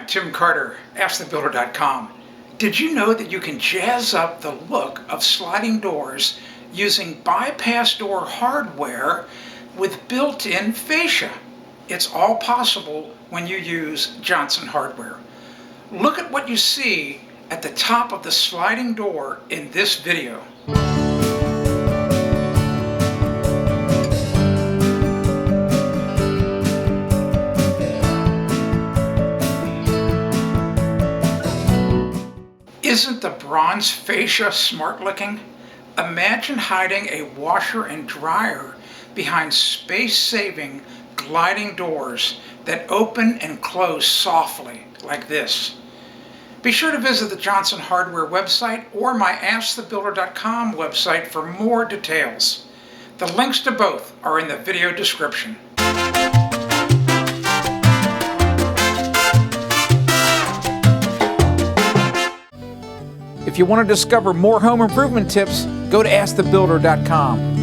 I'm Tim Carter, AskTheBuilder.com. Did you know that you can jazz up the look of sliding doors using bypass door hardware with built-in fascia? It's all possible when you use Johnson hardware. Look at what you see at the top of the sliding door in this video. Isn't the bronze fascia smart looking? Imagine hiding a washer and dryer behind space-saving gliding doors that open and close softly like this. Be sure to visit the Johnson Hardware website or my AskTheBuilder.com website for more details. The links to both are in the video description. If you want to discover more home improvement tips, go to AskTheBuilder.com.